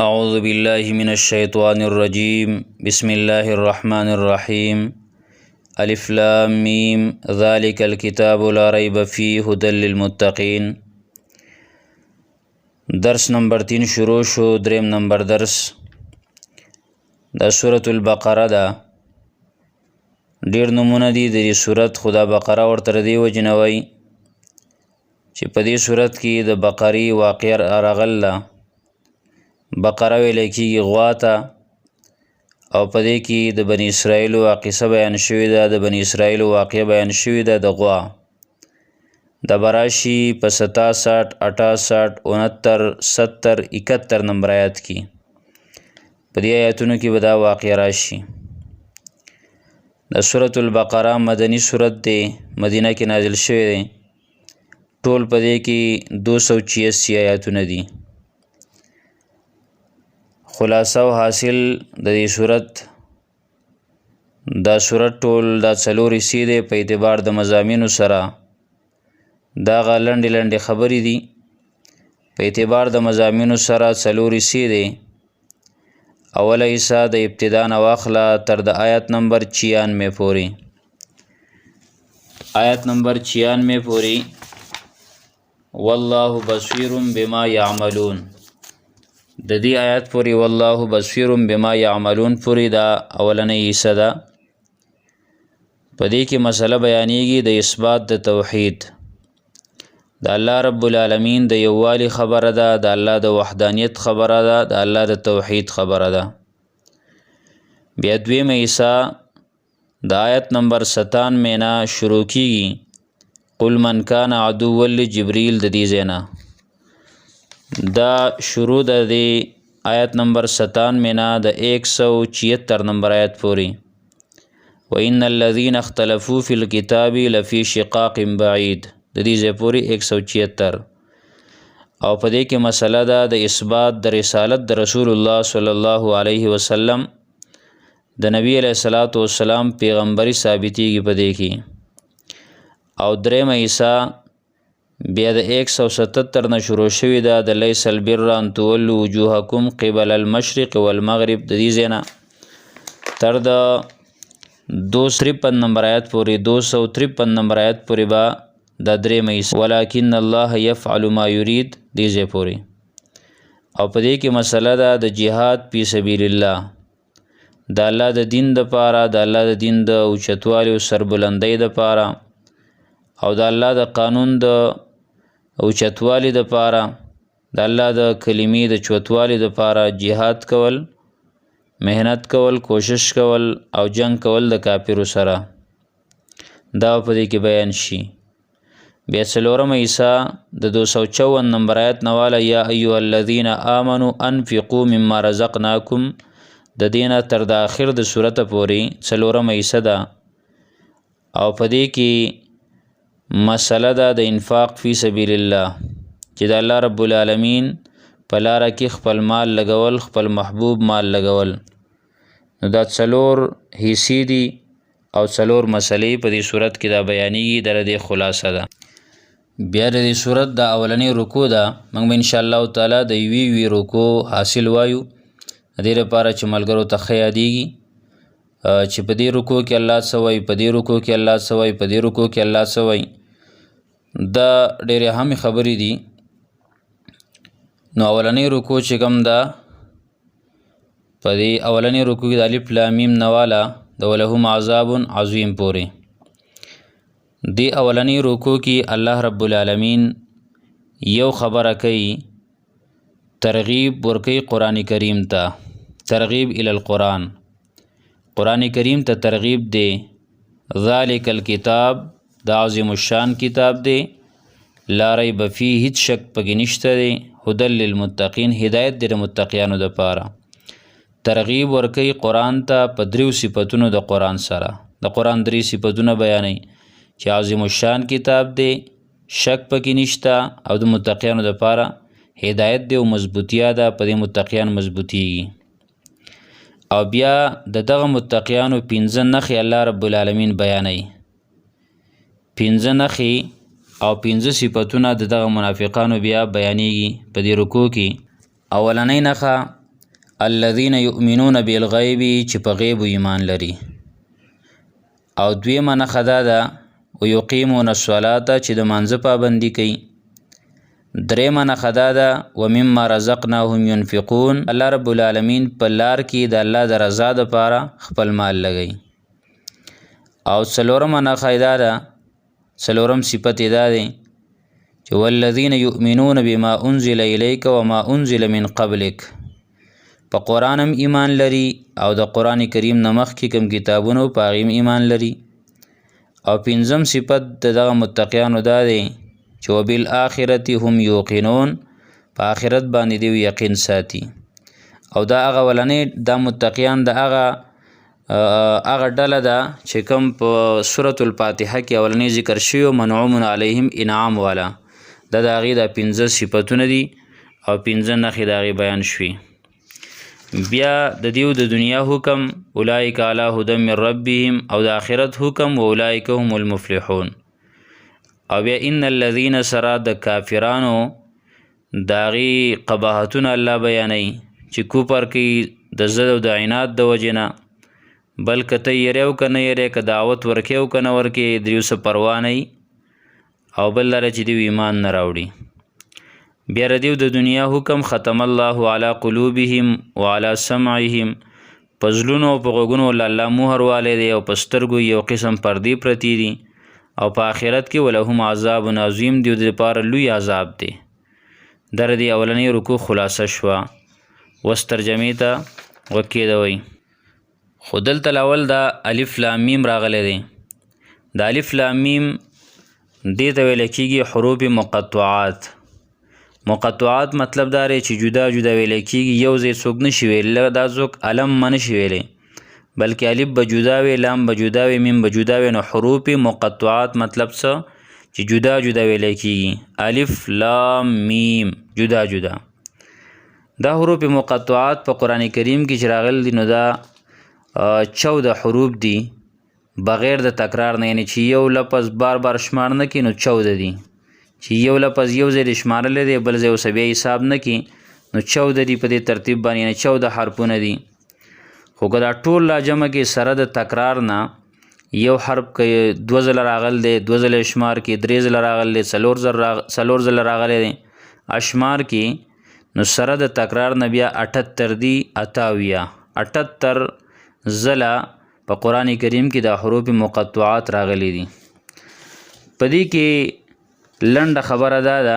أعوذ بالله من الشيطان الرجيم بسم الله الرحمن الرحيم ألف لام ميم ذلك الكتاب لا ريب فيه هدى للمتقين. درس نمبر 3 شروع شو. دریم نمبر درس دا سورة البقره دا. ډیر نمونه دي د دې سورت، خدا بقره ورته دی وجنوي چې په دې سورت کې د بقري واقع راغله. بقره ویل کېږي غوا ته، او په دې کې د بنی اسرائیلو قصه بیان شوې ده، د بنی اسرائیلو واقع بیان شوې ده د غوا. د براشي په 67 68 69 70 71 نمبر آیات کې، په دې آیاتونو کې به دا واقع راشي. د سورة البقره مدني سورت دی، مدینه کې نازل شوی دی. ټول په دې کې 286 آیاتونه دي. خلاصه او حاصل د دې صورت، دا صورت ټول دا څلور حصې دی په اعتبار د مضامینو سره. دا غا لنډې خبرې دي په اعتبار د مضامینو سره، څلور حصې دی. اوله حصہ د ابتدا نه واخله تر د آیت نمبر 96 پورې. آیت نمبر 96 پورې والله بصیر بما یعملون. د دې آیات پورې والله بصیر بما یعملون پورې دا اولنۍ حصہ ده. په دې کې مسله بیانېږي د اثبات د توحید، د الله رب العالمین د یووالي خبره ده، د الله د وحدانیت خبره ده، د الله د توحید خبره ده. بیا دویمه حصہ د آیت نمبر 97 نه شروع کیږي. قل من کان عدوا لجبریل د دې ځای نه دا شروع د دې آیت نمبر 97 نه د 176 نمبر آیت پورې. وَإِنَّ الَّذِينَ اخْتَلَفُوا فِي الْكِتَابِ لَفِي شِقَاقٍ بَعِيدٍ د دې ځای پورې 176. او په دې کې مسله ده د اثبات د رسالت د رسول الله صلی الله علیه وسلم، د نبی علیه الصلاۃ والسلام پیغمبري ثابتېږي په دې کې. او درېمه حصہ بیا د 177 نه شروع شوې ده د لیس البر ان تولوا وجوهکم قبل المشرق والمغرب د دې ځای نه تر د 253 نمبر آیت پورې 253 نمبر آیت پورې به د درېمه حصہ ولکن الله یفعل ما یرید دې ځای پورې. او په دې کې مسله ده د جهاد فی سبیل الله، د الله د دین دپاره، د الله د دین د اوچتوالي او سربلندۍ دپاره، او د الله د قانون د اوچتوالي دپاره، د الله د کلمې د چوتوالي دپاره جهاد کول، محنت کول، کوشش کول او جنگ کول د کافرو سره. دا په دې کې بیان شي. بیا څلورمه حصہ د 254 نمبر آیت نواله یا ایها الذین آمنوا انفقوا مما رزقناکم د دینه تر د آخر د سورته پورې څلورمه حصہ ده. او په دې کې مسله ده د انفاق فی سبیل الله، چې د الله رب العالمین په لاره کې خپل مال لګول، خپل محبوب مال لګول. نو دا څلور حصې دي او څلور مسلې په دې صورت کې دا بیانېږي. د دې خلاصه ده. بیا د دې صورت د اولنۍ رکوع ده. موږ به انشاءالله تعالی د یوې رکوع حاصل وایو، د دې لپاره چې ملګرو ته ښه یادېږي چې په دې رکوع کې الله څه وایي، په دې رکوع کې الله څه وایي، په دې رکوع کې الله څه وایي. دا ډېرې اهمې خبرې دي. نو اولنۍ رکوع چې کوم ده، په دې اولنۍ رکوع کې د الف لام میم نواله د ولهم عذاب عظیم پورې. دې اولنۍ رکوع کې الله رب العالمین یو خبره کوي، ترغیب ورکوي قرآن کریم ته، ترغیب الی القرآن. قرآن کریم ته ترغیب دی. ذالک الکتاب د عظیم الشان کتاب دی، لا ریب فیه هیڅ شک پکې نشته دی، هدی للمتقین هدایت دی د متقیانو دپاره. ترغیب ورکوي قرآن ته په دریو صفتونو د قرآن سره. د قرآن درې صفتونه بیانوي چې عظیم الشان کتاب دی، شک پکې نشته، او د متقیانو دپاره هدایت دی او مضبوطیا ده، په دې متقیان مضبوطیږي. او بیا د دغه متقیانو 15 نښې الله رب العالمین بیانوي. 15 نښې او 15 صفتونه د دغه منافقانو بیا بیانېږي په دې رکوع کې. اولنۍ نښه الذين يؤمنون بالغیب چې په غیب ایمان لري. او دویمه نښه دا ده ویقیمون الصلاة چې د مانځه پابندي کوي. دریمه نښه دا ده ومما رزقناهم ينفقون الله رب العالمین په لار کې د الله د رضا دپاره خپل مال لګوي. او څلورمه نښه دا ده څلورم صفت یې دا دی چې والذین یؤمنون بما انزل الیک وما انزل من قبلک په قرآن هم ایمان لري او د قرآن کریم نه مخکې کوم کتابونو په هغې هم ایمان لري. او پنځم صفت د دغه متقیانو دا دی چې وبالآخرة هم یوقنون په آخرت باندې دوی یقین ساتي. او دا هغه ولنې دا متقیان د هغه ډله ده چې کوم په سورة الفاتحه کې اولنې ذکر شوي منعوم علیهم انعام والا دا د هغې دا پنځه صفتونه دي او پنځه نښې د هغې بیان شوي. بیا د دیو د دنیا حکم اولئک علی هدی من ربهم او د آخرت حکم و اولئک هم المفلحون. او بیا ان الذین سره د کافرانو د هغې قباحتونه الله بیانوي چې کوپر کوي د ضد او د عناد د وجې نه بل که ته یری او که نه یری که دعوت ورکې او که نه ورکې د یو څه پروا نه او بل لره چې دوی ایمان نه راوړي. بیا ردیو د دنیا حکم ختم الله علی قلوبهم وعلى سمعهم په زړونو او په غوږونو الله مهر والی دی او په سترګو یو قسم پردې پرتې دي. او په آخرت کې ولهم عذاب عظیم دی د لپاره لوی عذاب دی. در دې اولنۍ رکوع خلاصه شوه. اوس ترجمې ته غوږ کېدوئ. خو دلته اول دا الف لام میم راغلی دی. د الف لام میم دې ته ویل کېږي حروف مقطعات. مقطعات مطلب دا دی چې جدا جدا ویل کېږي یو ځای څوک نشي ویلی دا څوک علم ما نشي ویلی بلکې الف به جدا وي لام به جدا وي میم به جدا وي. نو حروف مقطعات مطلب څه چې جدا جدا ویل کېږي الف لام میم جدا جدا. دا حروف مقطعات په قرآن کریم کې چې راغلي دي نو دا 14 حروف دي بغیر د تکرار نه، یعنی چې یو لفظ بار بار شمار نه کړي نو 14 دي. چې یو لفظ یو ځای د شمارلی دی بل ځای اوسه بیا حساب نه کړي نو 14 دي په دې ترتیب باندې، یعنی 14 حرفونه دي. خو که دا ټول لا جمع کې سره د تکرار نه یو حرف که 2 ځله راغلی دی 2 ځله شمار کې 3 ځله راغلی دی 4 ځله راغلی دی اشمار کې نو سره د تکرار نه بیا 78 دي 78 ځله په قرآن کریم کې د حروف مقطعات راغلي دي. په دې کې لنډه خبره دا ده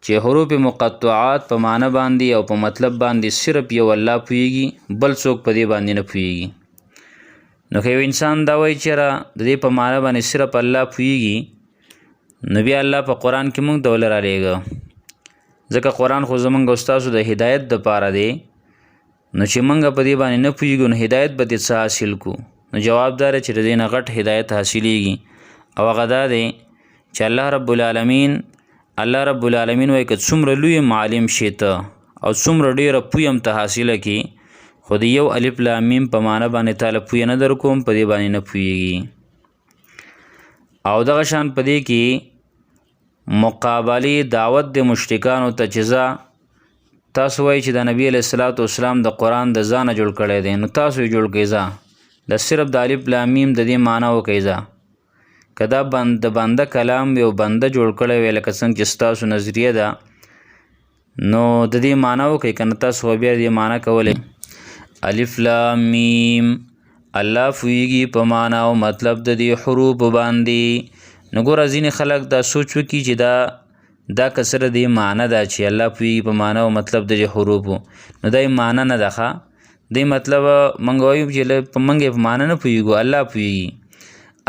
چې حروف مقطعات په معنی باندې او په مطلب باندې صرف یو الله پوهیږي بل څوک په دې باندې نه پوهیږي. نو که یو انسان دا وایي چې د دې په معنی باندې صرف الله پوهیږي نو بیا الله په قرآن کې موږ ته ولې رالیږه؟ ځکه قرآن خو زموږ او ستاسو د هدایت دپاره دی. نو چې موږ په دې باندې نه پوهیږو نو هدایت به دې څه حاصل کو؟ نو جواب دا دی چې د دې نه غټ هدایت حاصلیږي او هغه دا دی چې الله رب العالمین وایي که څومره لوی معلم شې ته او څومره ډېره پوی هم ته حاصله کړي خو د یو الف لام میم په معنی باندې تاله پوی نه در کوم په دې باندې نه پوهیږي. او دغه شان په دې کې مقابلې دعوت د مشرکانو ته چې تاسو وایي چې د نبی علیه الصلاۃ والسلام د قرآن د ځانه جوړ کړی دی نو تاسو یې جوړ کړئ د صرف د الف لام میم د دې معنی وکړئ که دا د بنده کلام یو بنده جوړ کړی وی لکه څنګه چې ستاسو نظریه ده نو د دې معنی وکړئ که نه تاسو خو بیا د دې معنی کولی. الف لام میم الله پوهیږي په معنی او مطلب د دې حروف باندې. نو ګوره ځینې خلک دا سوچ وکړي چې دا که سره دې معنی ده چې الله پوهیږي په معنی او مطلب د دې حروفو نو دا یې معنی نه ده ښه دې مطلب موږ وایو چې موږ یې په معنی نه پوهیږو الله پوهیږي.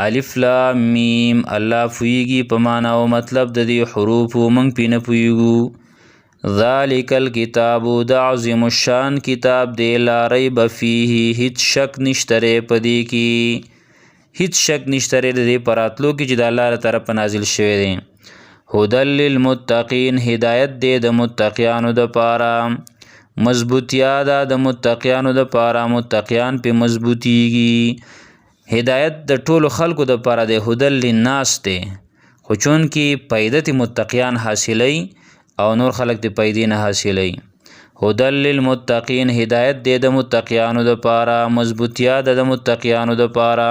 الف لام میم الله پوهیږي په معنی او مطلب د دې حروفو موږ پې نه پوهیږو. ذالک الکتاب د عظیم الشان کتاب دی لا ریب فیه هیڅ شک نشته په دې کې هیڅ شک نشته د دې په راتلو کې چې د الله له طرفه نازل شوی دی. هدی للمتقین هدایت دی د متقیانو دپاره مضبوطیا ده د متقیانو دپاره متقیان پې مضبوطیږي. هدایت د ټولو خلکو دپاره دی هدی للناس دی خو چونکې پیده تی متقیان حاصلی او نور خلک د پیدې نه حاصلی. هدل للمتقین هدایت دی د متقیانو دپاره، مضبوطیا د متقیانو دپاره.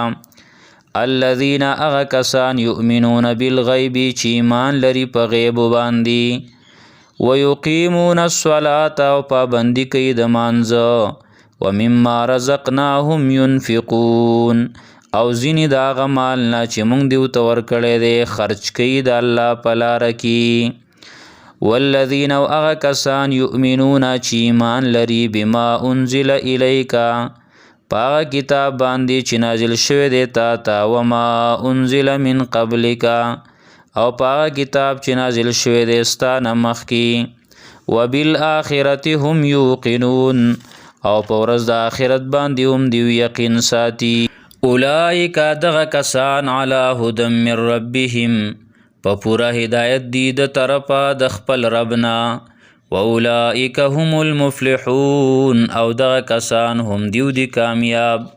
الذین اغا کسان یؤمنون بالغیب چې ایمان لري په غیب باندې، ویقیمون الصلاة او پابندي کوي د مانځه، ومما رزقناهم ينفقون او ځینې د هغه مال نه چې موږ دیو ته ورکړی دی خرچ کوي د الله په لاره کې. والذین او هغه کسان یؤمنون چې ایمان لري بما انزل الیک په هغه کتاب باندې چې نازل شوی دی تا ته، وما انزل من قبلک او په هغه کتاب چې نازل شوی دی ستا نه مخکې، وبالآخرة هم یوقنون او په ورځ د آخرت باندې هم دیو یقین ساتي. اولئک دغه کسان علی هدى من ربهم په پوره هدایت دی د طرفه د خپل ربنا، واولئک هم المفلحون او دغه کسان هم دیو دی کامیاب.